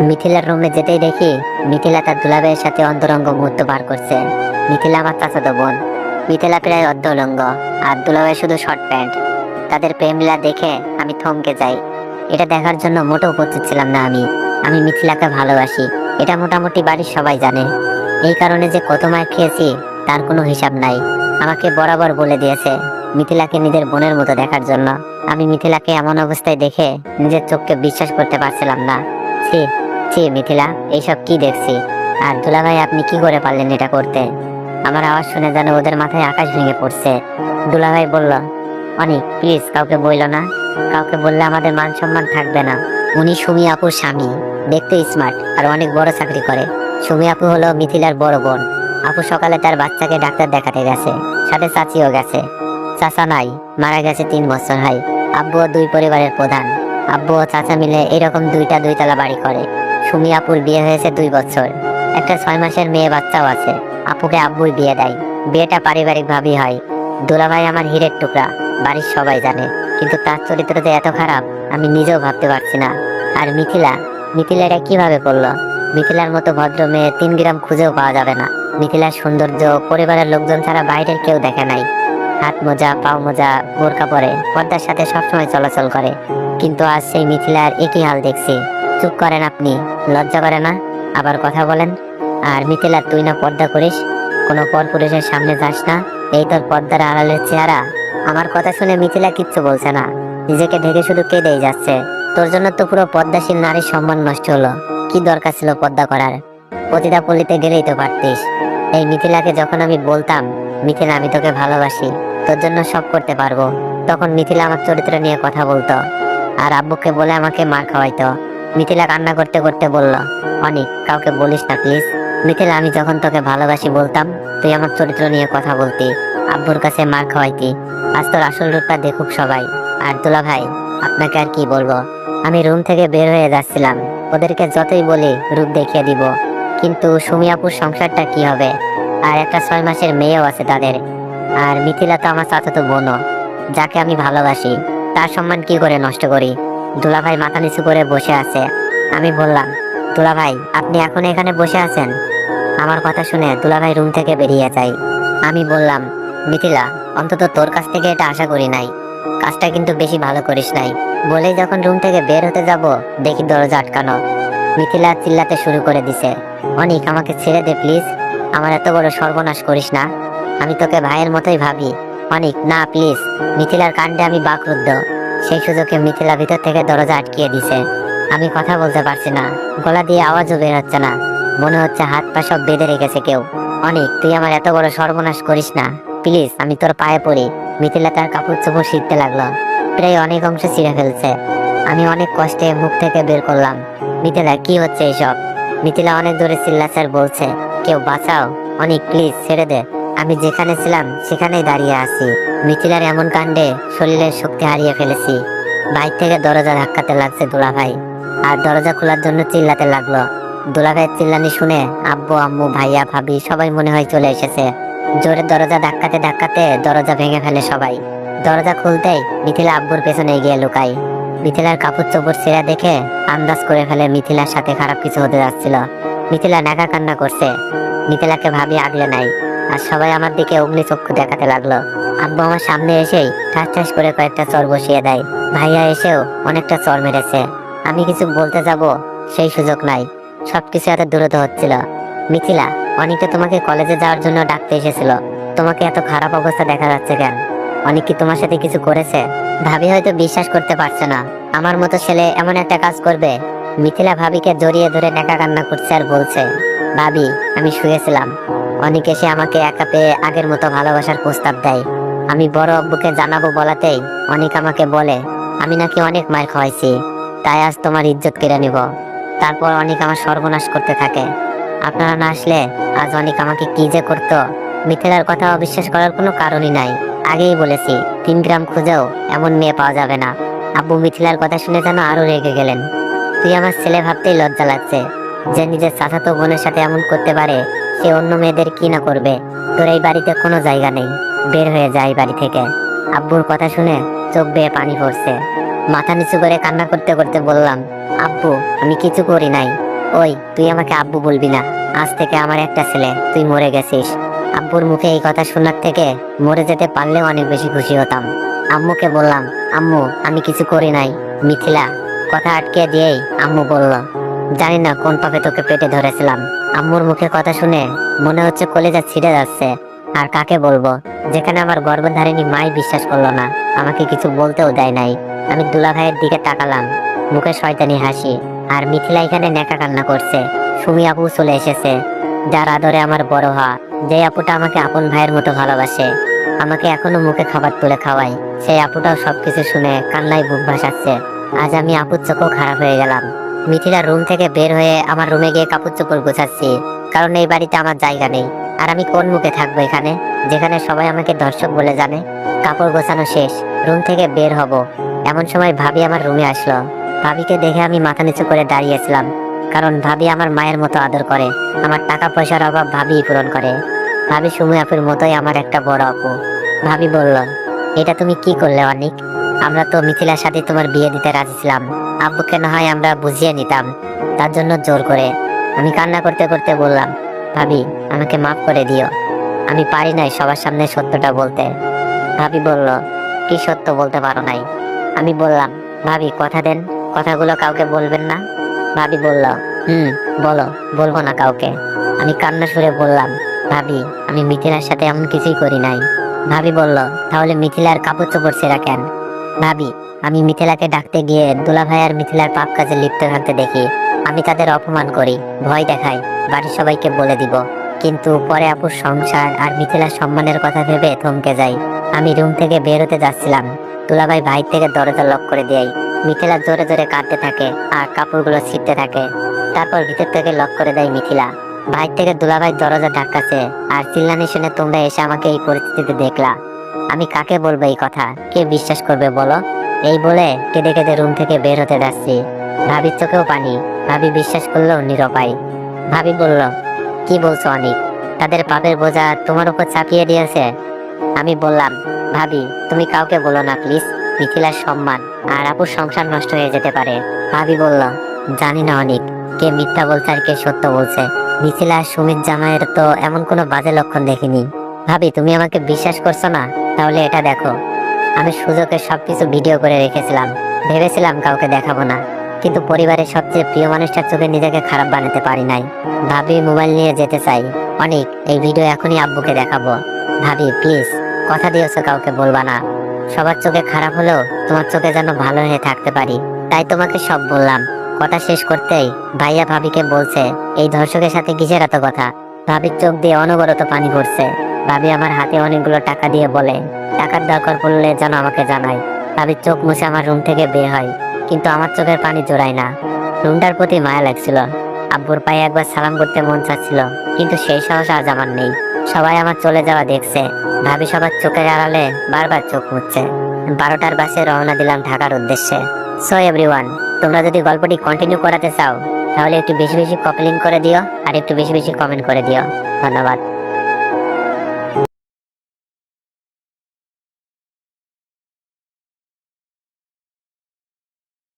মিথিলার রুমে যেতেই দেখি মিথিলা তার দুলাভাইয়ের সাথে অন্তরঙ্গ মুহূর্ত পার করছে। মিথিলা আমার চাচাতো বোন। মিথিলা প্রায় অর্ধউলঙ্গ আর দুলাভাই শুধু শর্ট প্যান্ট। তাদের প্রেমলীলা দেখে আমি থমকে যাই। এটা দেখার জন্য মোটেও প্রস্তুত ছিলাম না আমি। আমি মিথিলাকে ভালোবাসি, এটা মোটামুটি বাড়ির সবাই জানে। এই কারণে যে কত মায়ের খেয়েছি তার কোনো হিসাব নাই। আমাকে বরাবর বলে দিয়েছে মিথিলাকে নিজের বোনের মতো দেখার জন্য। আমি মিথিলাকে এমন অবস্থায় দেখে নিজের চোখকে বিশ্বাস করতে পারছিলাম না। ছি ছি মিথিলা, এইসব কি দেখছি? আর দুলাভাই আপনি কি করে পারলেন এটা করতে? আমার আওয়াজ শুনে যেন ওদের মাথায় আকাশ ভেঙে পড়ছে। দুলাভাই বলল, অনিক প্লিজ কাউকে বইল না, কাউকে বললে আমাদের মান সম্মান থাকবে না। উনি সুমি আপুর স্বামী, দেখতে স্মার্ট আর অনেক বড় চাকরি করে। সুমি আপু হলো মিথিলার বড় বোন। আপু সকালে তার বাচ্চাকে ডাক্তার দেখাতে গেছে, সাথে চাচিও গেছে। চাচা নাই, মারা গেছে 3 বছর হয়। আব্বুও 2 পরিবারের প্রধান। আব্বু ও চাচা মিলে এরকম 2টা 2 তলা বাড়ি করে। সুমি আপুর বিয়ে হয়েছে 2 বছর, একটা 6 মাসের মেয়ে বাচ্চাও আছে। আপুকে আব্বুই বিয়ে দেয়। বিয়েটা পারিবারিক ভাবেই হয়। দুলাভাই আমার হীরের টুকরা, বাড়ির সবাই জানে। কিন্তু তার চরিত্র যে এত খারাপ আমি নিজেও ভাবতে পারছি না। আর মিথিলা, মিথিলা এটা কিভাবে করলো? মিথিলার মতো ভদ্র মেয়ে 3 গ্রাম খুঁজেও পাওয়া যাবে না। মিথিলার সৌন্দর্য পরিবারের লোকজন ছাড়া বাইরের কেউ দেখে নাই। হাত মোজা, পাও মোজা, বোরকা পরে পর্দার সাথে সবসময় চলাচল করে। কিন্তু আজ সেই মিথিলার একই হাল দেখছি। চুপ করেন আপনি, লজ্জা করে না? আবার কথা বলেন। আর মিথিলা, তুই না পর্দা করিস, কোনো পরপুরুষের সামনে যাস না, এই তোর পর্দার আড়ালের চেহারা? আমার কথা শুনে মিথিলা কিচ্ছু বলছে না, নিজেকে ঢেকে শুধু কেঁদেই যাচ্ছে। তোর জন্য তো পুরো পর্দাশীল নারীর সম্মান নষ্ট হলো। কি দরকার ছিল পর্দা করার? পতিতা পল্লীতে গেলেই তো পারতিস। এই মিথিলাকে যখন আমি বলতাম, মিথিলা আমি তোকে ভালোবাসি, তোর জন্য সব করতে পারবো, তখন মিথিলা আমার চরিত্র নিয়ে কথা বলতো আর আব্বুকে বলে আমাকে মার খাওয়াইতো। মিথিলা কান্না করতে করতে বলল, অনিক কাউকে বলিস না প্লিজ। মিথিলা, আমি যখন তোকে ভালোবাসি বলতাম, তুই আমার চরিত্র নিয়ে কথা বলতি, আব্বুর কাছে মার খাওয়াইতি। আজ তোর আসল রূপটা দেখুক সবাই। আর দুলা ভাই, আপনাকে আর কি বলবো? আমি রুম থেকে বের হয়ে যাচ্ছিলাম, ওদেরকে যতই বলি রূপ দেখিয়ে দিব, কিন্তু সুমি আপুর সংসারটা কি হবে? আর একটা 6 মাসের মেয়েও আছে তাদের। আর মিথিলা তো আমার চাচাতো বোনও, যাকে আমি ভালোবাসি, তার সম্মান কি করে নষ্ট করি? দুলাভাই মাথা নিচু করে বসে আছে। আমি বললাম, দুলাভাই আপনি এখন এখানে বসে আছেন? আমার কথা শুনে দুলাভাই রুম থেকে বেরিয়ে যায়। আমি বললাম, মিথিলা, অন্তত তোর কাছ থেকে এটা আশা করি নাই, কাজটা কিন্তু বেশি ভালো করিস নাই। বলেই যখন রুম থেকে বের হতে যাব, দেখি দরজা আটকানো। মিথিলা চিল্লাতে শুরু করে দিছে, অনিক আমাকে ছেড়ে দে প্লিজ, আমার এত বড় সর্বনাশ করিস না, আমি তোকে ভাইয়ের মতোই ভাবি। অনিক না প্লিজ। মিথিলার কাণ্ডে আমি বাকরুদ্ধ। সেই সুযোগে মিথিলা ভিতর থেকে দরজা আটকিয়ে দিছে। আমি কথা বলতে পারছি না, গলা দিয়ে আওয়াজও বের হচ্ছে না, মনে হচ্ছে হাত পা সব বেঁধে রেখেছে কেউ। অনিক তুই আমার এত বড় সর্বনাশ করিস না প্লিজ, আমি তোর পায়ে পড়ি। মিথিলা তার কাপড় চোপড় ছিঁড়তে লাগলো, প্রায় অনেক অংশ ছিঁড়ে ফেলছে। আমি অনেক কষ্টে মুখ থেকে বের করলাম, মিথিলা কি হচ্ছে এসব? মিথিলা অনেক দূরে চিল্লাচার বলছে, কেউ বাঁচাও, অনিক প্লিজ ছেড়ে দে, আমি যেখানে ছিলাম সেখানেই দাঁড়িয়ে আছি। মিথিলার এমন কাণ্ডে শরীরের শক্তি হারিয়ে ফেলেছি। বাইর থেকে দরজা ধাক্কাতে লাগছে দুলাভাই, আর দরজা খোলার জন্য চিল্লাতে লাগলো। দুলাভাইয়ের চিল্লানি শুনে আব্বু আম্মু ভাইয়া ভাবি সবাই মনে হয় চলে এসেছে। জোরে দরজা ধাক্কাতে ধাক্কাতে দরজা ভেঙে ফেলে সবাই। দরজা খুলতেই মিথিলা আব্বুর পেছনে গিয়ে লুকাই। মিথিলার কাপড় চোপড় ছেঁড়া দেখে আন্দাজ করে ফেলে মিথিলার সাথে খারাপ কিছু হতে যাচ্ছিল। মিথিলা নাকা কান্না করছে। মিথিলাকে ভাবি আগলে নাই, আর সবাই আমার দিকে অগ্নিচক্ষু দেখাতে লাগলো। আব্বু আমার সামনে এসেই ঠাস ঠাস করে কয়েকটা চর বসিয়ে দেয়। ভাইয়া এসেও অনেকটা চর মেরেছে। আমি কিছু বলতে যাব, সেই সুযোগ নাই, সবকিছু এত দ্রুত হচ্ছিল। মিথিলা, অনিক তোমাকে কলেজে যাওয়ার জন্য ডাকতে এসেছিল, তোমাকে এত খারাপ অবস্থা দেখা যাচ্ছে কেন? অনিক কি তোমার সাথে কিছু করেছে? ভাবি হয়তো বিশ্বাস করতে পারছে না, আমার মতো ছেলে এমন একটা কাজ করবে। মিথিলা ভাবিকে জড়িয়ে ধরে নেকা কান্না করছে আর বলছে, ভাবি আমি শুয়েছিলাম, অনিক এসে আমাকে একা পেয়ে আগের মতো ভালোবাসার প্রস্তাব দেয়। আমি বড় আব্বুকে জানাবো বলাতেই অনিক আমাকে বলে আমি নাকি অনেক মায়ের খাওয়াইছি, তাই আজ তোমার ইজ্জত কেড়ে নিব। তারপর অনিক আমার সর্বনাশ করতে থাকে। আপনারা না আসলে আজ অনিক আমাকে কি যে করতো। মিথিলার কথা অবিশ্বাস করার কোনো কারণই নাই। আগেই বলেছি 3 গ্রাম খুঁজেও এমন মেয়ে পাওয়া যাবে না। আব্বু মিথিলার কথা শুনে যেন আরো রেগে গেলেন। তুই আমার ছেলে ভাবতেই লজ্জা লাগছে, যে নিজের চাচাতো বোনের সাথে এমন করতে পারে, সে অন্য মেয়েদের কি না করবে। তোর এই বাড়িতে কোনো জায়গা নেই, বের হয়ে যায় বাড়ি থেকে। আব্বুর কথা শুনে চোখ বেয়ে পানি পড়ছে। মাথা নিচু করে কান্না করতে করতে বললাম, আব্বু আমি কিছু করি নাই, ওই তুই আমাকে আব্বু বলবি না, আজ থেকে আমার একটা ছেলে, তুই মরে গেছিস। আব্বুর মুখে এই কথা শোনার থেকে মরে যেতে পারলেও অনেক বেশি খুশি হতাম। আম্মুকে বললাম, আম্মু আমি কিছু করি নাই। মিথিলা কথা আটকে দিয়েই আম্মু বলল, জানি না কোন পাপে তোকে পেটে ধরেছিলাম। আম্মুর মুখে কথা শুনে মনে হচ্ছে কলেজা ছিঁড়ে যাচ্ছে। আর কাকে বলবো, যেখানে আমার গর্ভধারিণী মাই বিশ্বাস করলো না, আমাকে কিছু বলতেও দেয় নাই। আমি দুলা ভাইয়ের দিকে তাকালাম, মুখে শয়তানি হাসি। আর মিথিলা এখানে নেকা কান্না করছে। সুমি আপু চলে এসেছে, যার আদরে আমার বড় হওয়া, যে আপুটা আমাকে আপন ভাইয়ের মতো ভালোবাসে, আমাকে এখনো মুখে খাবার তুলে খাওয়ায়। সেই আপুটাও সবকিছু শুনে কান্নায় বুক ভাসাচ্ছে। আজ আমি আপুর চোখও খারাপ হয়ে গেলাম। মিথিলার রুম থেকে বের হয়ে আমার রুমে গিয়ে কাপড় চোপড় গোছাচ্ছি, কারণ এই বাড়িতে আমার জায়গা নেই। আর আমি কোন মুখে থাকবো এখানে, যেখানে সবাই আমাকে দর্শক বলে জানে। কাপড় গোছানো শেষ, রুম থেকে বের হব, এমন সময় ভাবি আমার রুমে আসলো। ভাবিকে দেখে আমি মাথা নিচু করে দাঁড়িয়েছিলাম, কারণ ভাবি আমার মায়ের মতো আদর করে। আমার টাকা পয়সার অভাব ভাবিই পূরণ করে। ভাবি সুমি আপুর মতোই আমার একটা বড় আপু। ভাবি বলল, এটা তুমি কি করলে অনিক? আমরা তো মিথিলার সাথে তোমার বিয়ে দিতে রাজি ছিলাম। আব্বুকে না হয় আমরা বুঝিয়ে নিতাম, তার জন্য জোর করে। আমি কান্না করতে করতে বললাম, ভাবি আমাকে মাফ করে দিও, আমি পারি নাই সবার সামনে সত্যটা বলতে। ভাবি বলল, কি সত্য বলতে পারো নাই? আমি বললাম, ভাবি কথা দেন, কথাগুলো কাউকে বলবেন না। ভাবি বলল, বলো, বলবো না কাউকে। আমি কান্না সুরে বললাম, ভাবি আমি মিথিলার সাথে এমন কিছুই করি নাই। ভাবি বলল, তাহলে মিথিলার কাপড় চোপড় ছেঁড়া কেন? ভাবি আমি মিথিলাকে ডাকতে গিয়ে দুলাভাই আর মিথিলার পাপ কাজে লিপ্ত থাকতে দেখি। আমি তাদের অপমান করি, ভয় দেখাই, বাড়ির সবাইকে বলে দিব। কিন্তু পরে আপুর সংসার আর মিথিলার সম্মানের কথা ভেবে থমকে যাই। আমি রুম থেকে বের হতে যাচ্ছিলাম, দুলাভাই ভাই থেকে দরজা লক করে দেয়। মিথিলা জোরে জোরে কাঁদতে থাকে আর কাপড়গুলো ছিঁড়তে থাকে। তারপর ভিতর থেকে লক করে দেয় মিথিলা। ভাই থেকে দুলাভাই দরজা ধাক্কাছে আর চিল্লানি শুনে তোমরা এসে আমাকে এই পরিস্থিতিতে দেখলা। আমি কাকে বলবো এই কথা, কে বিশ্বাস করবে বলো? এই বলে কেঁদে কেঁদে রুম থেকে বের হতে যাচ্ছি। ভাবির চোখেও পানি, ভাবি বিশ্বাস করলেও নিরুপায়। ভাবি বলল, কি বলছো অনিক? তাদের পাপের বোঝা তোমার উপর চাপিয়ে দিয়েছে? আমি বললাম, ভাবি তুমি কাউকে বলো না প্লিজ, মিথিলার সম্মান আর আপুর সংসার নষ্ট হয়ে যেতে পারে। ভাবি বলল, জানি না অনিক, কে মিথ্যা বলছে আর কে সত্য বলছে। মিথিলা আর সুমিত জামাইয়ের তো এমন কোনো বাজে লক্ষণ দেখিনি। ভাবি তুমি আমাকে বিশ্বাস করছো না? তাহলে এটা দেখো, আমি সুযোগের সবকিছু ভিডিও করে রেখেছিলাম। ভেবেছিলাম কাউকে দেখাবো না, কিন্তু পরিবারের সবচেয়ে প্রিয় মানুষটার চোখে নিজেকে খারাপ বানাতে পারি নাই। ভাবি মোবাইল নিয়ে যেতে চাই। অনিক এই ভিডিও এখনই আব্বুকে দেখাবো। ভাবি প্লিজ, কথা দিয়েছো কাউকে বলবা না। সবার চোখে খারাপ হলেও তোমার চোখে যেন ভালো হয়ে থাকতে পারি, তাই তোমাকে সব বললাম। কথা শেষ করতেই ভাইয়া ভাবিকে বলছে, এই ধর্ষকের সাথে কিসের এত কথা? ভাবির চোখ দিয়ে অনবরত পানি পড়ছে। ভাবি আমার হাতে অনেকগুলো টাকা দিয়ে বলে, টাকার দরকার পড়লে যেন আমাকে জানাই। ভাবির চোখ মুছে আমার রুম থেকে বের হয়, কিন্তু আমার চোখের পানি জোড়ায় না। রুমটার প্রতি মায়া লাগছিল। আব্বুর পায়ে একবার সালাম করতে মন চাচ্ছিল, কিন্তু সেই সাহস আজ আমার নেই। সবাই আমার চলে যাওয়া দেখছে, ভাবি সবার চোখের আড়ালে বারবার চোখ মুছছে। 12টার বাসে রওনা দিলাম ঢাকার উদ্দেশ্যে। সো এভরিওয়ান, তোমরা যদি গল্পটি কন্টিনিউ করাতে চাও তাহলে একটু বেশি বেশি কপি লিঙ্ক করে দিও আর একটু বেশি বেশি কমেন্ট করে দিও। ধন্যবাদ।